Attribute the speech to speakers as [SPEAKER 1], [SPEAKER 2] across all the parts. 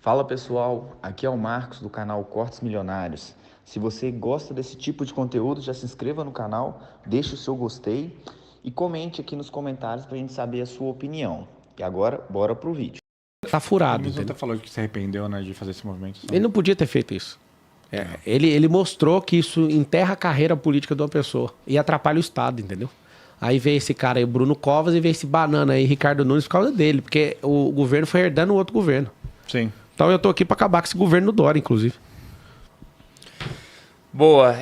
[SPEAKER 1] Fala pessoal, aqui é o Marcos do canal Cortes Milionários. Se você gosta desse tipo de conteúdo, já se inscreva no canal, deixe o seu gostei e comente aqui nos comentários para a gente saber a sua opinião. E agora, bora pro vídeo.
[SPEAKER 2] Tá furado.
[SPEAKER 3] Ele mesmo
[SPEAKER 2] Entendeu?
[SPEAKER 3] até falou que se arrependeu, né, de fazer esse movimento.
[SPEAKER 2] Ele não podia ter feito isso. Ele mostrou que isso enterra a carreira política de uma pessoa e atrapalha o Estado, entendeu? Aí veio esse cara aí, Bruno Covas, e veio esse banana aí, Ricardo Nunes, por causa dele, porque o governo foi herdando o outro governo.
[SPEAKER 3] Sim.
[SPEAKER 2] Então eu tô aqui pra acabar com esse governo do Dória, inclusive.
[SPEAKER 4] Boa.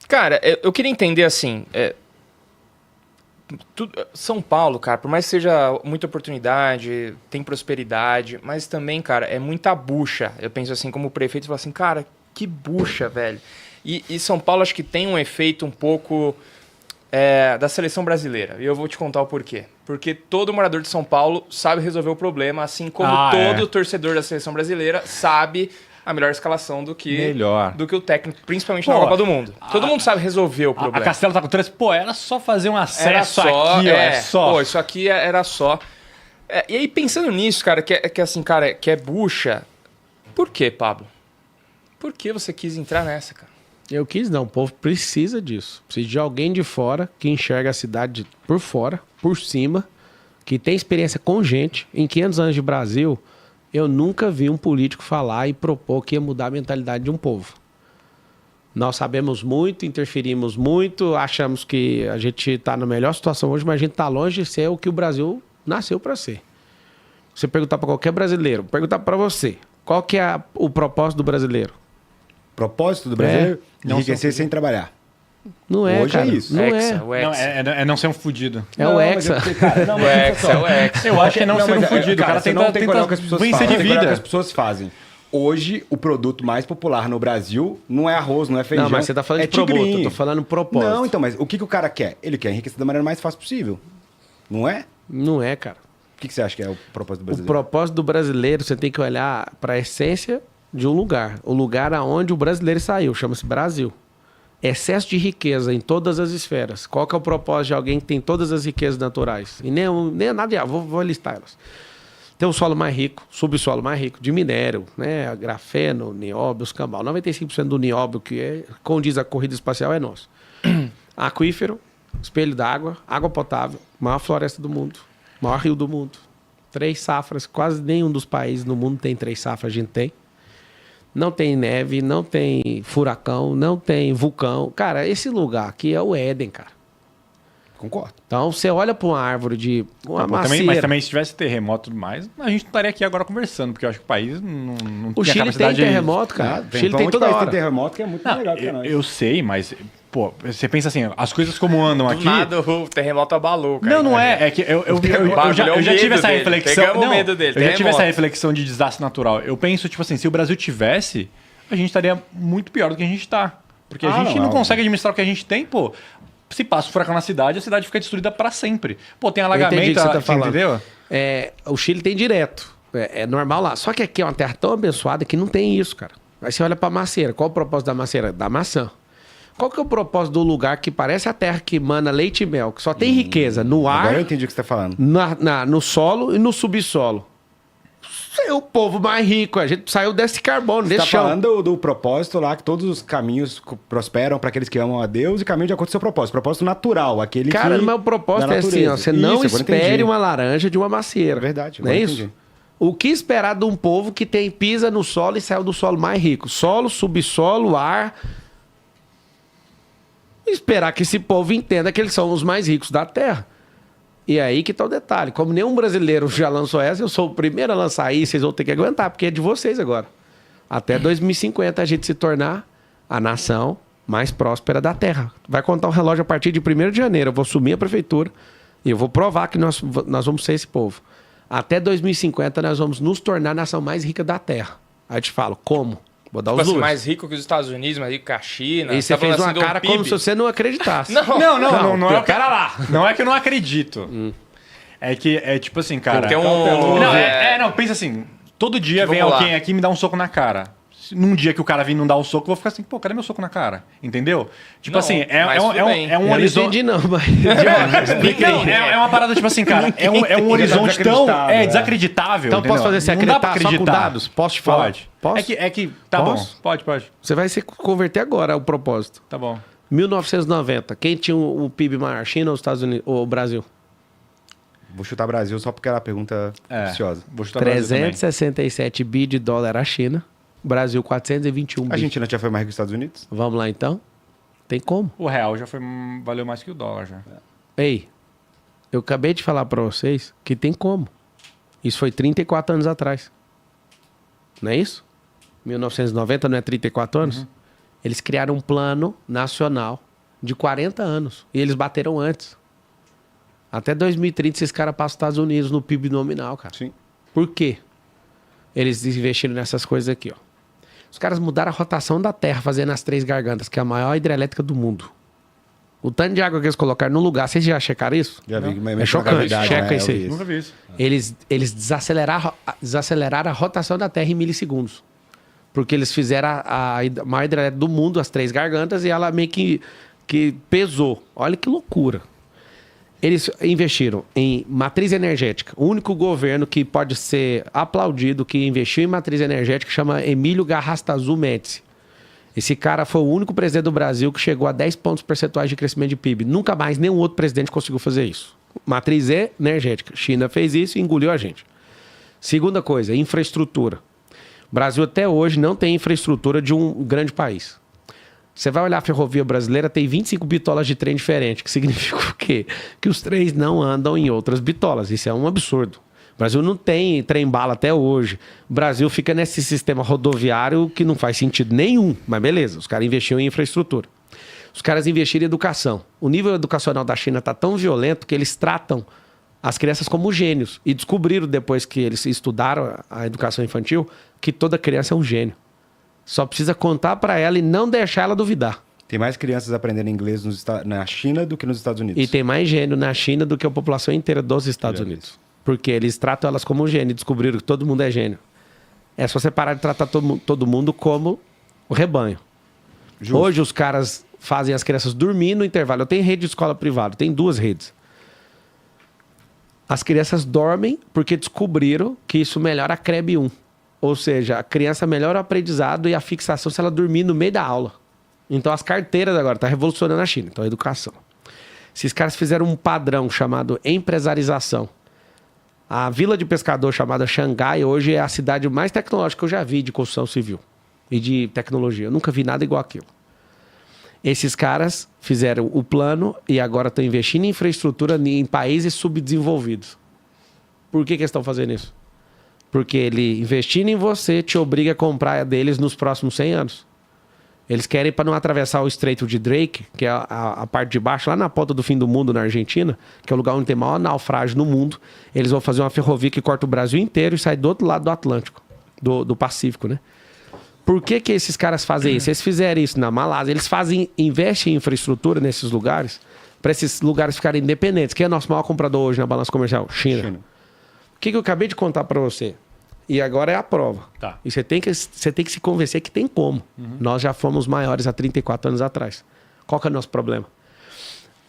[SPEAKER 4] Cara, eu queria entender assim. São Paulo, cara, por mais que seja muita oportunidade, tem prosperidade, mas também, cara, é muita bucha. Eu penso assim, como prefeito, eu falo assim, cara, que bucha, velho. E São Paulo acho que tem um efeito um pouco da seleção brasileira. E eu vou te contar o porquê. Porque todo morador de São Paulo sabe resolver o problema, assim como todo torcedor da seleção brasileira sabe a melhor escalação do que o técnico, principalmente na Copa do Mundo. Todo mundo sabe resolver o problema.
[SPEAKER 3] A Castelo tá com três. Pô, era só fazer um acesso aqui, ó. É só.
[SPEAKER 4] Pô, isso aqui era só. E aí, pensando nisso, cara, que assim, cara, que é bucha. Por quê, Pablo? Por que você quis entrar nessa, cara?
[SPEAKER 2] Eu quis não, o povo precisa disso. Precisa de alguém de fora que enxerga a cidade por fora, por cima, que tem experiência com gente. Em 500 anos de Brasil, eu nunca vi um político falar e propor que ia mudar a mentalidade de um povo. Nós sabemos muito, interferimos muito, achamos que a gente está na melhor situação hoje, mas a gente está longe de ser o que o Brasil nasceu para ser. Você perguntar para qualquer brasileiro, perguntar para você, qual que é o propósito do brasileiro?
[SPEAKER 5] Propósito do brasileiro? Enriquecer sem trabalhar.
[SPEAKER 2] Não é,
[SPEAKER 5] Hoje
[SPEAKER 2] cara.
[SPEAKER 5] é isso.
[SPEAKER 2] Não
[SPEAKER 4] Hexa,
[SPEAKER 2] é.
[SPEAKER 4] o Hexa.
[SPEAKER 3] É não ser um fudido.
[SPEAKER 2] É o Hexa.
[SPEAKER 4] O Hexa, é o Hexa.
[SPEAKER 3] Eu acho que é não ser um fudido. O cara
[SPEAKER 5] você
[SPEAKER 3] tenta,
[SPEAKER 5] não tem que olhar o que as pessoas
[SPEAKER 3] vencer
[SPEAKER 5] fazem,
[SPEAKER 3] de
[SPEAKER 5] tem que olhar o que
[SPEAKER 3] vida.
[SPEAKER 5] as pessoas fazem. Hoje, o produto mais popular no Brasil não é arroz, não é feijão.
[SPEAKER 2] Não, mas você tá falando
[SPEAKER 5] é
[SPEAKER 2] de produto,
[SPEAKER 5] tigrinho.
[SPEAKER 2] eu tô falando propósito.
[SPEAKER 5] Não, então, mas o que o cara quer? Ele quer enriquecer da maneira mais fácil possível. Não é?
[SPEAKER 2] Não é, cara.
[SPEAKER 5] O que você acha que é o propósito do
[SPEAKER 2] O
[SPEAKER 5] brasileiro?
[SPEAKER 2] propósito do brasileiro, você tem que olhar para a essência de um lugar. O lugar aonde o brasileiro saiu, chama-se Brasil. Excesso de riqueza em todas as esferas. Qual que é o propósito de alguém que tem todas as riquezas naturais? E nem nada de... Vou listar elas. Tem o solo mais rico, subsolo mais rico, de minério, né? Grafeno, nióbio, escambau. 95% do nióbio que condiz a corrida espacial é nosso. Aquífero, espelho d'água, água potável, maior floresta do mundo, maior rio do mundo. 3 safras, quase nenhum dos países no mundo tem 3 safras, a gente tem. Não tem neve, não tem furacão, não tem vulcão. Cara, esse lugar aqui é o Éden, cara.
[SPEAKER 5] Concordo.
[SPEAKER 2] Então, você olha para uma árvore de uma macieira.
[SPEAKER 3] Mas também se tivesse terremoto e tudo mais, a gente não estaria aqui agora conversando, porque eu acho que o país não
[SPEAKER 2] O
[SPEAKER 3] tem a
[SPEAKER 2] Chile
[SPEAKER 3] capacidade
[SPEAKER 2] tem terremoto, cara. O Chile tem toda hora.
[SPEAKER 5] Tem terremoto que é muito mais legal que nós.
[SPEAKER 3] Eu sei, mas, pô, você pensa assim, as coisas como andam
[SPEAKER 4] Do
[SPEAKER 3] aqui...
[SPEAKER 4] nada o terremoto abalou, cara.
[SPEAKER 3] Não é. É que eu já tive essa reflexão.
[SPEAKER 4] Pegamos o medo dele.
[SPEAKER 3] Eu já tive essa reflexão de desastre natural. Eu penso, tipo assim, se o Brasil tivesse, a gente estaria muito pior do que a gente tá. Porque a gente não consegue administrar o que a gente tem, pô. Se passa o furacão na cidade, a cidade fica destruída pra sempre. Pô, tem alagamento,
[SPEAKER 2] entendi o que você tá falando.
[SPEAKER 3] entendeu?
[SPEAKER 2] O Chile tem direto. É normal lá. Só que aqui é uma terra tão abençoada que não tem isso, cara. Aí você olha pra macieira. Qual o propósito da macieira? Da maçã. Qual que é o propósito do lugar que parece a terra que emana leite e mel, que só tem riqueza no ar,
[SPEAKER 5] Agora eu entendi o que você tá falando.
[SPEAKER 2] no solo e no subsolo? É o povo mais rico. A gente saiu desse carbono,
[SPEAKER 5] Você
[SPEAKER 2] desse
[SPEAKER 5] tá
[SPEAKER 2] chão.
[SPEAKER 5] falando do propósito lá, que todos os caminhos prosperam para aqueles que amam a Deus e caminho de acordo com o seu propósito. Propósito natural, aquele
[SPEAKER 2] Cara,
[SPEAKER 5] que...
[SPEAKER 2] o meu propósito
[SPEAKER 5] da
[SPEAKER 2] é assim,
[SPEAKER 5] natureza.
[SPEAKER 2] ó, você não
[SPEAKER 5] Isso, agora
[SPEAKER 2] espere
[SPEAKER 5] entendi.
[SPEAKER 2] uma laranja de uma macieira.
[SPEAKER 5] É verdade,
[SPEAKER 2] Não é
[SPEAKER 5] agora
[SPEAKER 2] isso?
[SPEAKER 5] entendi.
[SPEAKER 2] O que esperar de um povo que pisa no solo e saiu do solo mais rico? Solo, subsolo, ar. Esperar que esse povo entenda que eles são os mais ricos da terra. E aí que tá o detalhe. Como nenhum brasileiro já lançou essa, eu sou o primeiro a lançar aí, vocês vão ter que aguentar, porque é de vocês agora. Até 2050 a gente se tornar a nação mais próspera da terra. Vai contar o relógio a partir de 1º de janeiro. Eu vou assumir a prefeitura e eu vou provar que nós vamos ser esse povo. Até 2050 nós vamos nos tornar a nação mais rica da terra. Aí eu te falo, como? Vou dar
[SPEAKER 4] Tipo
[SPEAKER 2] os
[SPEAKER 4] assim,
[SPEAKER 2] números.
[SPEAKER 4] mais rico que os Estados Unidos, mais rico que a China.
[SPEAKER 2] E você
[SPEAKER 4] tá
[SPEAKER 2] fez
[SPEAKER 4] falando
[SPEAKER 2] uma
[SPEAKER 4] assim do
[SPEAKER 2] cara
[SPEAKER 4] PIB.
[SPEAKER 2] como se você não acreditasse.
[SPEAKER 3] Não é o
[SPEAKER 2] pera lá.
[SPEAKER 3] Não é que eu não acredito. É que é tipo assim, cara.
[SPEAKER 4] Porque
[SPEAKER 3] Não, pensa assim. Todo dia vem
[SPEAKER 4] Vamos lá.
[SPEAKER 3] alguém aqui e me dá um soco na cara. num dia que o cara vir não dar o soco, eu vou ficar assim, pô, cadê meu soco na cara? Entendeu? Tipo
[SPEAKER 4] Não,
[SPEAKER 3] assim,
[SPEAKER 4] mas tudo bem.
[SPEAKER 3] é um
[SPEAKER 2] Eu não
[SPEAKER 3] horizonte...
[SPEAKER 2] entendi não, mas...
[SPEAKER 3] Não, é uma parada, tipo assim, cara, é um horizonte tão desacreditável.
[SPEAKER 2] Então posso fazer você
[SPEAKER 3] Não dá pra
[SPEAKER 2] acreditar só com dados? Posso te falar?
[SPEAKER 3] Pode.
[SPEAKER 2] Posso?
[SPEAKER 3] É que tá
[SPEAKER 2] Posso?
[SPEAKER 3] bom. Pode.
[SPEAKER 2] Você vai se converter agora ao propósito.
[SPEAKER 3] Tá bom.
[SPEAKER 2] 1990, quem tinha o PIB maior, China ou os Estados Unidos, ou o Brasil?
[SPEAKER 5] Vou chutar Brasil só porque era uma pergunta viciosa.
[SPEAKER 3] Vou chutar Brasil também.
[SPEAKER 2] 367 bi de dólar a China, Brasil 421 bi.
[SPEAKER 5] A Argentina já foi mais que os Estados Unidos?
[SPEAKER 2] Vamos lá então? Tem como?
[SPEAKER 3] O real já valeu mais que o dólar já.
[SPEAKER 2] Ei, eu acabei de falar pra vocês que tem como. Isso foi 34 anos atrás. Não é isso? 1990 não é 34 anos? Eles criaram um plano nacional de 40 anos. E eles bateram antes. Até 2030 esses caras passam os Estados Unidos no PIB nominal, cara.
[SPEAKER 5] Sim.
[SPEAKER 2] Por quê? Eles investiram nessas coisas aqui, ó. Os caras mudaram a rotação da Terra fazendo as Três Gargantas, que é a maior hidrelétrica do mundo. O tanto de água que eles colocaram no lugar, vocês já checaram isso?
[SPEAKER 5] Já vi.
[SPEAKER 2] É chocante, checa isso aí.
[SPEAKER 3] Nunca vi isso.
[SPEAKER 2] Eles desaceleraram a rotação da Terra em milissegundos. Porque eles fizeram a maior hidrelétrica do mundo, as Três Gargantas, e ela meio que pesou. Olha que loucura. Eles investiram em matriz energética. O único governo que pode ser aplaudido que investiu em matriz energética chama Emílio Garrastazu Médici. Esse cara foi o único presidente do Brasil que chegou a 10 pontos percentuais de crescimento de PIB. Nunca mais nenhum outro presidente conseguiu fazer isso. Matriz energética. China fez isso e engoliu a gente. Segunda coisa, infraestrutura. O Brasil até hoje não tem infraestrutura de um grande país. Você vai olhar a ferrovia brasileira, tem 25 bitolas de trem diferentes, que significa o quê? Que os trens não andam em outras bitolas. Isso é um absurdo. O Brasil não tem trem-bala até hoje. O Brasil fica nesse sistema rodoviário que não faz sentido nenhum. Mas beleza, os caras investiram em infraestrutura. Os caras investiram em educação. O nível educacional da China está tão violento que eles tratam as crianças como gênios. E descobriram, depois que eles estudaram a educação infantil, que toda criança é um gênio. Só precisa contar para ela e não deixar ela duvidar.
[SPEAKER 5] Tem mais crianças aprendendo inglês na China do que nos Estados Unidos.
[SPEAKER 2] E tem mais gênio na China do que a população inteira dos Estados Unidos. Porque eles tratam elas como gênio e descobriram que todo mundo é gênio. É só você parar de tratar todo mundo como o rebanho. Justo. Hoje os caras fazem as crianças dormir no intervalo. Eu tenho rede de escola privada, tem 2 redes. As crianças dormem porque descobriram que isso melhora a CREB1. Ou seja, a criança melhora o aprendizado e a fixação se ela dormir no meio da aula. Então as carteiras agora estão revolucionando a China. Então a educação. Esses caras fizeram um padrão chamado empresarização. A vila de pescador chamada Xangai hoje é a cidade mais tecnológica que eu já vi de construção civil e de tecnologia. Eu nunca vi nada igual aquilo. Esses caras fizeram o plano e agora estão investindo em infraestrutura em países subdesenvolvidos. Por que eles estão fazendo isso? Porque ele investindo em você te obriga a comprar deles nos próximos 100 anos. Eles querem, para não atravessar o Estreito de Drake, que é a parte de baixo, lá na ponta do fim do mundo, na Argentina, que é o lugar onde tem o maior naufrágio no mundo, eles vão fazer uma ferrovia que corta o Brasil inteiro e sai do outro lado do Atlântico, do Pacífico, né? Por que esses caras fazem isso? Eles fizeram isso na Malásia, eles investem em infraestrutura nesses lugares, para esses lugares ficarem independentes. Quem é o nosso maior comprador hoje na balança comercial? China. O que eu acabei de contar para você? E agora é a prova.
[SPEAKER 3] Tá.
[SPEAKER 2] E você tem que se convencer que tem como. Nós já fomos maiores há 34 anos atrás. Qual que é o nosso problema?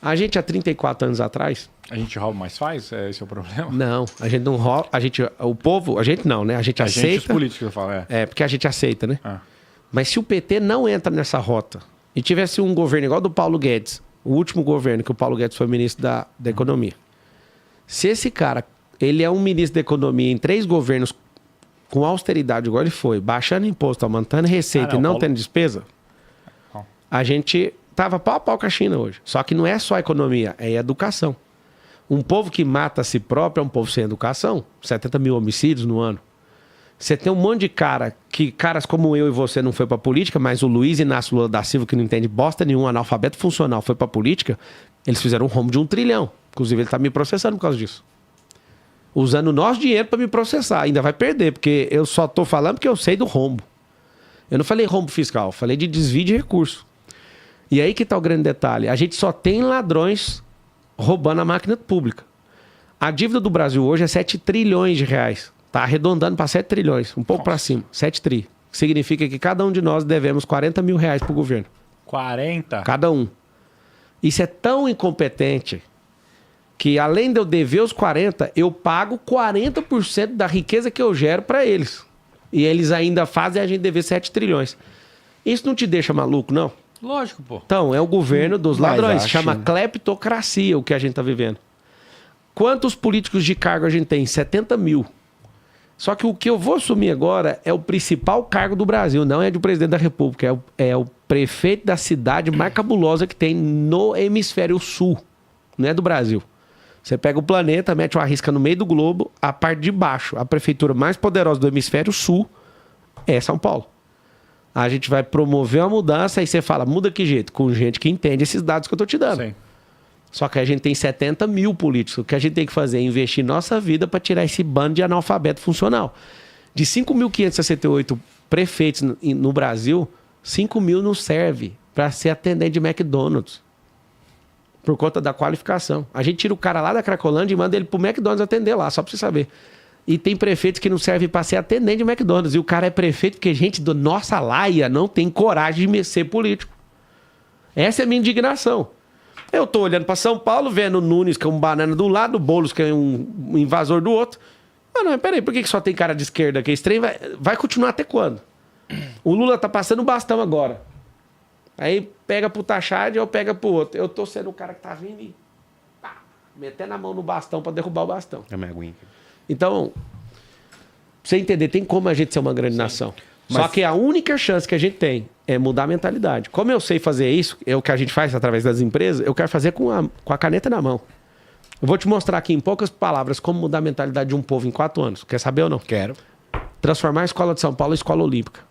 [SPEAKER 2] A gente, há 34 anos atrás...
[SPEAKER 3] A gente rouba, mas faz? Esse é o problema?
[SPEAKER 2] Não, a gente não rouba. O povo... A gente não, né? A gente aceita...
[SPEAKER 3] Gente, os políticos, eu falo,
[SPEAKER 2] porque a gente aceita, né?
[SPEAKER 3] Ah.
[SPEAKER 2] Mas se o PT não entra nessa rota e tivesse um governo igual do Paulo Guedes, o último governo que o Paulo Guedes foi ministro da Economia, se esse cara, ele é um ministro da Economia em 3 governos com austeridade igual ele foi, baixando imposto, aumentando receita e não tendo despesa, a gente tava pau a pau com a China hoje. Só que não é só economia, é educação. Um povo que mata a si próprio é um povo sem educação. 70 mil homicídios no ano. Você tem um monte de caras como eu e você não foi pra política, mas o Luiz Inácio Lula da Silva, que não entende bosta nenhum, analfabeto funcional, foi pra política, eles fizeram um rombo de 1 trilhão. Inclusive ele tá me processando por causa disso. Usando o nosso dinheiro para me processar. Ainda vai perder, porque eu só tô falando porque eu sei do rombo. Eu não falei rombo fiscal, eu falei de desvio de recurso. E aí que tá o grande detalhe. A gente só tem ladrões roubando a máquina pública. A dívida do Brasil hoje é 7 trilhões de reais. Tá arredondando para 7 trilhões, um pouco para cima. 7 tri. significa que cada um de nós devemos 40 mil reais pro governo.
[SPEAKER 3] 40?
[SPEAKER 2] Cada um. Isso é tão incompetente que além de eu dever os 40, eu pago 40% da riqueza que eu gero para eles. E eles ainda fazem a gente dever 7 trilhões. Isso não te deixa maluco, não?
[SPEAKER 3] Lógico, pô.
[SPEAKER 2] Então, é o governo dos
[SPEAKER 5] Mas
[SPEAKER 2] ladrões.
[SPEAKER 5] acho,
[SPEAKER 2] Chama
[SPEAKER 5] né?
[SPEAKER 2] cleptocracia o que a gente tá vivendo. Quantos políticos de cargo a gente tem? 70 mil. Só que o que eu vou assumir agora é o principal cargo do Brasil, não é de presidente da República, é o prefeito da cidade mais cabulosa que tem no hemisfério sul, não é do Brasil. Você pega o planeta, mete uma risca no meio do globo, a parte de baixo, a prefeitura mais poderosa do hemisfério sul é São Paulo. A gente vai promover uma mudança, aí você fala, muda que jeito? Com gente que entende esses dados que eu tô te dando.
[SPEAKER 3] Sim.
[SPEAKER 2] Só que a gente tem 70 mil políticos. O que a gente tem que fazer é investir nossa vida para tirar esse bando de analfabeto funcional. De 5.568 prefeitos no Brasil, 5 mil não serve para ser atendente de McDonald's. Por conta da qualificação. A gente tira o cara lá da Cracolândia e manda ele pro McDonald's atender lá, só pra você saber. E tem prefeitos que não servem para ser atendente de McDonald's. E o cara é prefeito porque gente da nossa laia não tem coragem de ser político. Essa é a minha indignação. Eu tô olhando para São Paulo, vendo o Nunes, que é um banana de um lado, o Boulos, que é um invasor do outro. Ah, não, peraí, por que só tem cara de esquerda aqui? Esse trem vai continuar até quando? O Lula tá passando o bastão agora. Aí pega pro Tachad ou pega pro outro. Eu tô sendo o cara que tá vindo e pá, metendo a mão no bastão para derrubar o bastão.
[SPEAKER 5] É minha aguinha.
[SPEAKER 2] Então, pra você entender, tem como a gente ser uma grande nação. Só que a única chance que a gente tem é mudar a mentalidade. Como eu sei fazer isso, é o que a gente faz através das empresas, eu quero fazer com a caneta na mão. Eu vou te mostrar aqui em poucas palavras como mudar a mentalidade de um povo em 4 anos. Quer saber ou não?
[SPEAKER 5] Quero.
[SPEAKER 2] Transformar a Escola de São Paulo em escola olímpica.